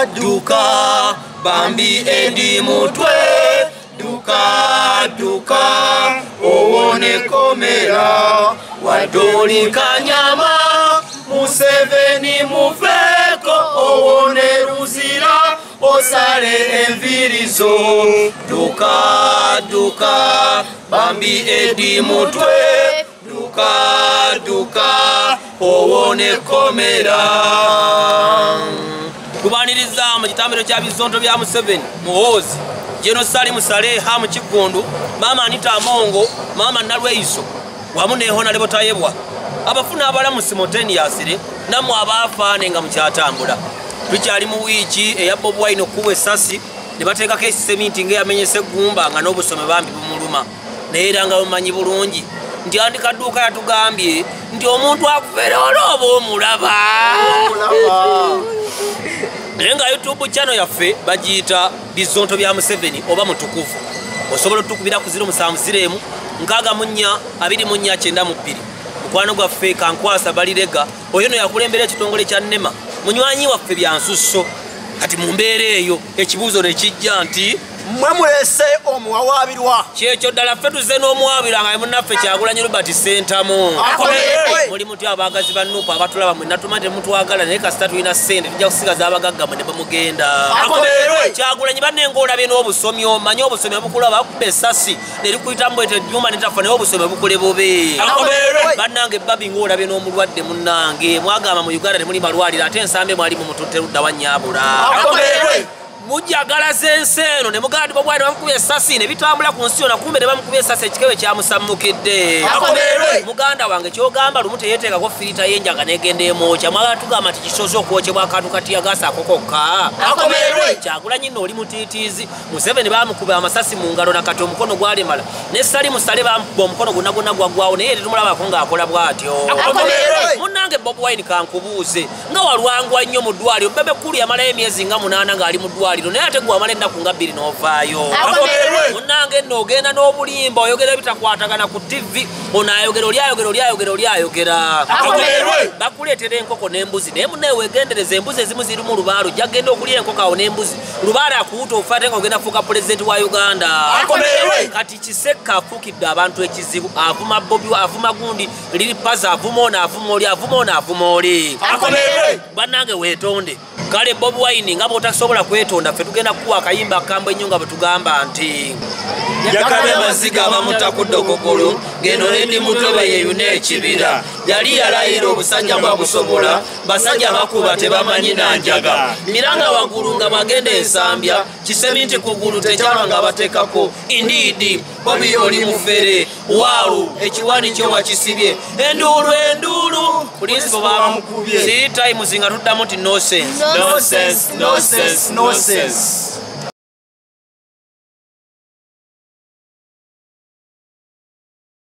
duka bambi edi mutwe duka duka owone komera wadoli kanyama Museveni mufeko owone ruzira osale envirizo duka duka bambi edi mutwe duka duka owone komera kubaniriza mu kitambiro kya bizonto bya Museveni muhozi Jeno Sali Musale ha mu Kigundu mama Anita Amongo mama Nalweiso wamu neho na lebotayebwa abafuna abalamu simultaneously namwe abafaane nga mukyatambula tukyali mu wiiki eya Bobi Wine okuwa essasi ne bateekako esementi ng'eyamenyese eggumba nga n'obusome bambi bumuluma naye era nga bumanyi bulungi nti Andi Kaduuka yatugambye nti omuntu akufeera olooba omulaba naye nga YouTube channel yaffe bagiyita bizonto bya Museveni oba mutukuvu osobola otukubira ku 0704 642 mukwano gwaffe Kankwasa Balirega oyo no yakulembera ekitongole kya Nema munywanyi waffe byansusso kati mu mbeera eyo ekibuuzo ne kijja nti mwe mulese omuwawabirwa kyekyo ddala ffe tuze n'omuwabira nga munnaffe Kyagulanyi Robert Sentamu muli mutya abagazi ba Nuupu abatulaba mwe natuma temutwagala naye kasita tulina ssente tujja kusigaza abagagga mwe ne bamugenda Kyagulanyi banne ng'olabye n'obusomi omanyi obusomi obukulaba bakuba essasi ne likuyita mbwete ejjuma ne tafa naye obusomi obukule bubi bannange babi ng'olabye n'omulwadde munnange mwagamba mu Uganda temuli malwaliro ate ensambe mwali mu mututte ludda wannyabula mujagala zenseno ne mugandi Bobi Wine bamukubye essasi ne bitambula ku nsi yonna kumbe ne bamukubye essasi ekikewe kyamusammukidde muganda wange kyogamba lumu teyeteekako firita y'enjaga negenda emwokya mwagala tugamba nti kisoose okwokyebwa akantu katiyagaasa akokokka Kyagulanyi nno oli mutiitiizi Museveni bamukuba amasasi mu ngalo nakati omukono gwalemala ne Sali Musale bamukuba omukono gwonna gwonna gwaggwawo naye tetumulabako ng'akola bw'atyo munnange Bobi Wine kankubuuze nga walwangwa nnyo mu ddwaliro bebe kkulu yamalayo emyezi nga 8 ng'ali mu ddwaliro naye ate gwamala ennaku nga 2 n'ovaayo munnange nno ogenda n'obulimba oyogera ebitakwatagana ku TV ono ayogera oli ayogera bakuleetera enkoko n'embuzi naye munnaye weegendereza embuzi ezimu zirimu lubaalo ojja kgenda okulya enkoko awo n'embuzi lubaalo akuwuta okufa ate nga ogenda fuuka pulezidenti wa Uganda kati Kisekka afuukidde abantu ekizibu avuma Bobi avuma gundi liri paza avuma ono avuma oli avuma ono avuma oli bannange weetonde kale Bobi Wine nga bw'otasobola kwetonda ffe tugenda kukuwa akayimba akamba ennyo nga bwe tugamba nti yakabe maziga abamutakudde okukulu ngeno nendi mutoba yeyuna ekibira yali yalayira obusajja bwabusobola basajja bakuba tebamanyi nanjaga miranga waggulu nga bagenda ensambya kiseminti kugulu tekyalwa nga bateekako indeed Bobi oli mufere waalu ekiwani kyo wakisibye enduulu pulinsipo bamukubye 3 times nga tuddamu nti no sense